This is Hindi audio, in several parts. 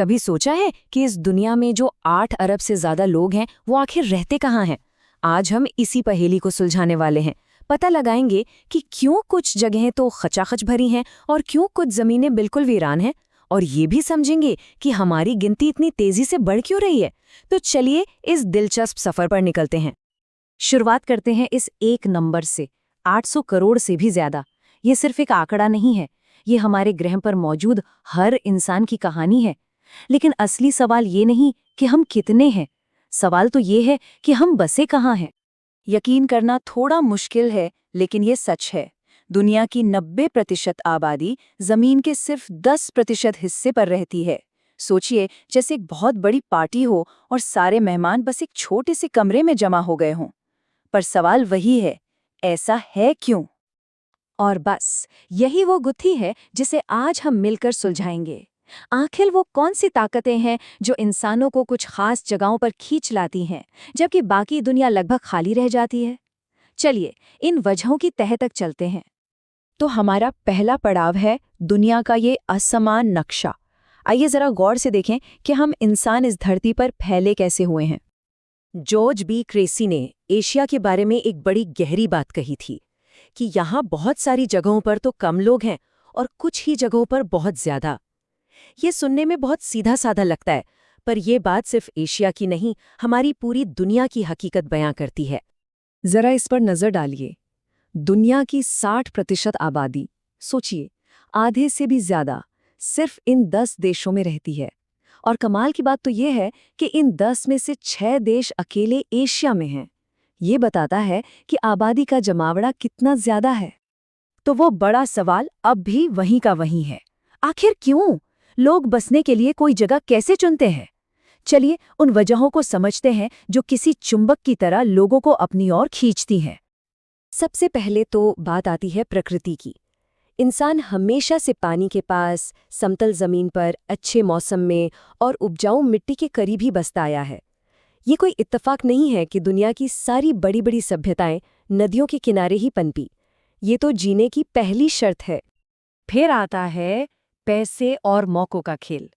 कभी सोचा है कि इस दुनिया में जो 8 अरब से ज्यादा लोग हैं वो आखिर रहते कहाँ हैं? आज हम इसी पहेली को सुलझाने वाले हैं। पता लगाएंगे कि क्यों कुछ जगहें तो खचाखच भरी हैं और क्यों कुछ जमीनें बिल्कुल वीरान हैं, और ये भी समझेंगे कि हमारी गिनती इतनी तेजी से बढ़ क्यों रही है। तो चलिए इस दिलचस्प सफर पर निकलते हैं। शुरुआत करते हैं इस एक नंबर से, 800 करोड़ से भी ज्यादा। ये सिर्फ एक आंकड़ा नहीं है, ये हमारे ग्रह पर मौजूद हर इंसान की कहानी है। लेकिन असली सवाल ये नहीं कि हम कितने हैं, सवाल तो ये है कि हम बसे कहाँ हैं। यकीन करना थोड़ा मुश्किल है, लेकिन ये सच है। दुनिया की 90% आबादी जमीन के सिर्फ 10% हिस्से पर रहती है। सोचिए, जैसे एक बहुत बड़ी पार्टी हो और सारे मेहमान बस एक छोटे से कमरे में जमा हो गए हों। पर सवाल वही है, ऐसा है क्यों? और बस यही वो गुत्थी है जिसे आज हम मिलकर सुलझाएंगे। आखिर वो कौन सी ताकतें हैं जो इंसानों को कुछ खास जगहों पर खींच लाती हैं, जबकि बाकी दुनिया लगभग खाली रह जाती है? चलिए इन वजहों की तह तक चलते हैं। तो हमारा पहला पड़ाव है दुनिया का ये असमान नक्शा। आइए जरा गौर से देखें कि हम इंसान इस धरती पर फैले कैसे हुए हैं। जॉर्ज बी क्रेसी ने एशिया के बारे में एक बड़ी गहरी बात कही थी कि यहाँ बहुत सारी जगहों पर तो कम लोग हैं और कुछ ही जगहों पर बहुत ज्यादा। ये सुनने में बहुत सीधा साधा लगता है, पर यह बात सिर्फ एशिया की नहीं, हमारी पूरी दुनिया की हकीकत बयां करती है। जरा इस पर नजर डालिए। दुनिया की 60% आबादी, सोचिए, आधे से भी ज्यादा सिर्फ इन 10 देशों में रहती है। और कमाल की बात तो यह है कि इन 10 में से 6 देश अकेले एशिया में हैं। ये बताता है कि आबादी का जमावड़ा कितना ज्यादा है। तो वो बड़ा सवाल अब भी वहीं का वहीं है, आखिर क्यों? लोग बसने के लिए कोई जगह कैसे चुनते हैं? चलिए उन वजहों को समझते हैं जो किसी चुंबक की तरह लोगों को अपनी ओर खींचती हैं। सबसे पहले तो बात आती है प्रकृति की। इंसान हमेशा से पानी के पास, समतल जमीन पर, अच्छे मौसम में और उपजाऊ मिट्टी के करीब ही बसता आया है। ये कोई इत्तेफाक नहीं है कि दुनिया की सारी बड़ी बड़ी सभ्यताएं नदियों के किनारे ही पनपी। ये तो जीने की पहली शर्त है। फिर आता है पैसे और मौकों का खेल।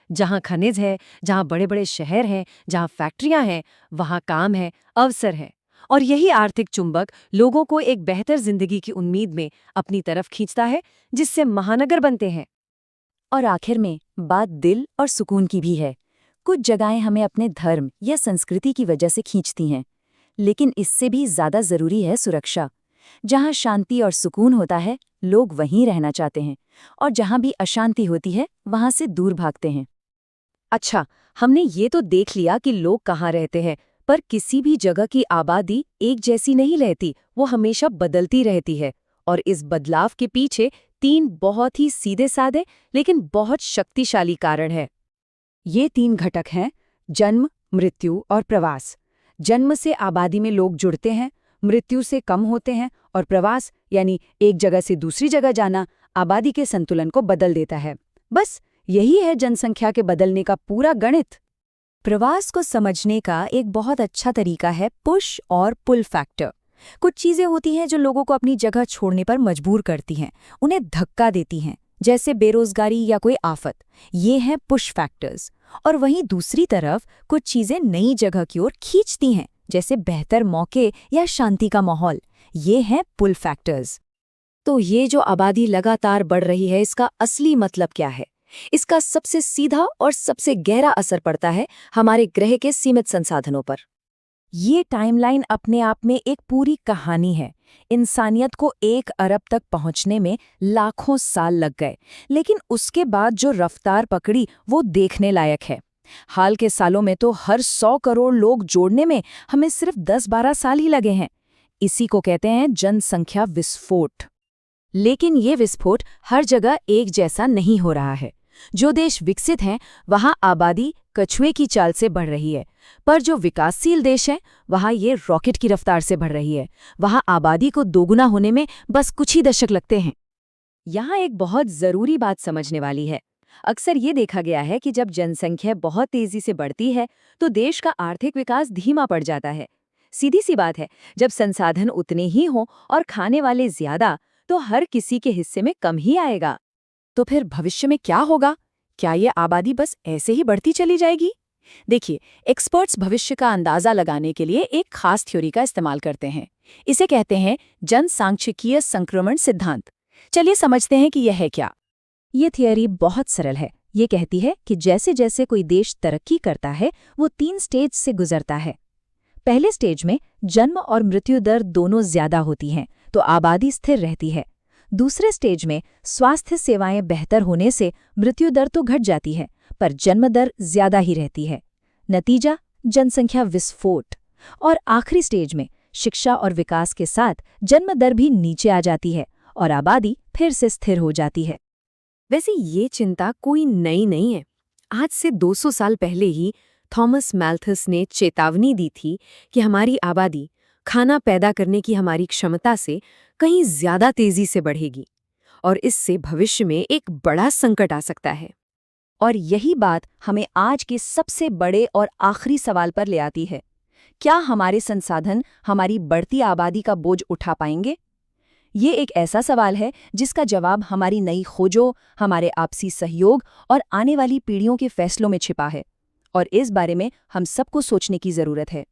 जहां खनिज है, जहां बड़े बड़े शहर हैं, जहां फैक्ट्रियां हैं, वहां काम है, अवसर है। और यही आर्थिक चुंबक लोगों को एक बेहतर जिंदगी की उम्मीद में अपनी तरफ खींचता है, जिससे महानगर बनते हैं। और आखिर में बात दिल और सुकून की भी है। कुछ जगहें हमें अपने धर्म या संस्कृति की वजह से खींचती हैं, लेकिन इससे भी ज्यादा जरूरी है सुरक्षा। जहां शांति और सुकून होता है, लोग वहीं रहना चाहते हैं, और जहां भी अशांति होती है, वहां से दूर भागते हैं। अच्छा, हमने ये तो देख लिया कि लोग कहाँ रहते हैं, पर किसी भी जगह की आबादी एक जैसी नहीं रहती, वो हमेशा बदलती रहती है। और इस बदलाव के पीछे 3 बहुत ही सीधे साधे लेकिन बहुत शक्तिशाली कारण है। ये 3 घटक हैं: जन्म, मृत्यु और प्रवास। जन्म से आबादी में लोग जुड़ते हैं, मृत्यु से कम होते हैं, और प्रवास यानी एक जगह से दूसरी जगह जाना आबादी के संतुलन को बदल देता है। बस यही है जनसंख्या के बदलने का पूरा गणित। प्रवास को समझने का एक बहुत अच्छा तरीका है पुश और पुल फैक्टर। कुछ चीजें होती हैं जो लोगों को अपनी जगह छोड़ने पर मजबूर करती हैं, उन्हें धक्का देती हैं, जैसे बेरोजगारी या कोई आफत। ये हैं पुश फैक्टर्स। और वहीं दूसरी तरफ कुछ चीजें नई जगह की ओर खींचती हैं, जैसे बेहतर मौके या शांति का माहौल। ये हैं पुल फैक्टर्स। तो ये जो आबादी लगातार बढ़ रही है, इसका असली मतलब क्या है? इसका सबसे सीधा और सबसे गहरा असर पड़ता है हमारे ग्रह के सीमित संसाधनों पर। ये टाइमलाइन अपने आप में एक पूरी कहानी है। इंसानियत को 1 अरब तक पहुंचने में लाखों साल लग गए, लेकिन उसके बाद जो रफ्तार पकड़ी वो देखने लायक है। हाल के सालों में तो हर 100 करोड़ लोग जोड़ने में हमें सिर्फ 10-12 साल ही लगे हैं। इसी को कहते हैं जनसंख्या विस्फोट। लेकिन ये विस्फोट हर जगह एक जैसा नहीं हो रहा है। जो देश विकसित हैं, वहां आबादी कछुए की चाल से बढ़ रही है, पर जो विकासशील देश हैं, वहां ये रॉकेट की रफ्तार से बढ़ रही है। वहां आबादी को दोगुना होने में बस कुछ ही दशक लगते हैं। यहाँ एक बहुत जरूरी बात समझने वाली है। अक्सर ये देखा गया है कि जब जनसंख्या बहुत तेजी से बढ़ती है, तो देश का आर्थिक विकास धीमा पड़ जाता है। सीधी सी बात है, जब संसाधन उतने ही हों और खाने वाले ज्यादा, तो हर किसी के हिस्से में कम ही आएगा। तो फिर भविष्य में क्या होगा? क्या ये आबादी बस ऐसे ही बढ़ती चली जाएगी? देखिए, एक्सपर्ट्स भविष्य का अंदाजा लगाने के लिए एक खास थ्योरी का इस्तेमाल करते हैं। इसे कहते हैं जनसांख्यिकीय संक्रमण सिद्धांत। चलिए समझते हैं कि यह है क्या। ये थियरी बहुत सरल है। ये कहती है कि जैसे जैसे कोई देश तरक्की करता है वो 3 स्टेज से गुजरता है। पहले स्टेज में जन्म और मृत्यु दर दोनों ज्यादा होती हैं, तो आबादी स्थिर रहती है। दूसरे स्टेज में स्वास्थ्य सेवाएं बेहतर होने से मृत्यु दर तो घट जाती है, पर जन्म दर ज्यादा ही रहती है। नतीजा जनसंख्या विस्फोट। और आखिरी स्टेज में शिक्षा और विकास के साथ जन्म दर भी नीचे आ जाती है और आबादी फिर से स्थिर हो जाती है। वैसे ये चिंता कोई नई नहीं है। आज से 200 साल पहले ही थॉमस मैल्थस ने चेतावनी दी थी कि हमारी आबादी खाना पैदा करने की हमारी क्षमता से कहीं ज्यादा तेजी से बढ़ेगी और इससे भविष्य में एक बड़ा संकट आ सकता है। और यही बात हमें आज के सबसे बड़े और आखिरी सवाल पर ले आती है। क्या हमारे संसाधन हमारी बढ़ती आबादी का बोझ उठा पाएंगे? ये एक ऐसा सवाल है जिसका जवाब हमारी नई खोजों, हमारे आपसी सहयोग और आने वाली पीढ़ियों के फैसलों में छिपा है। और इस बारे में हम सबको सोचने की जरूरत है।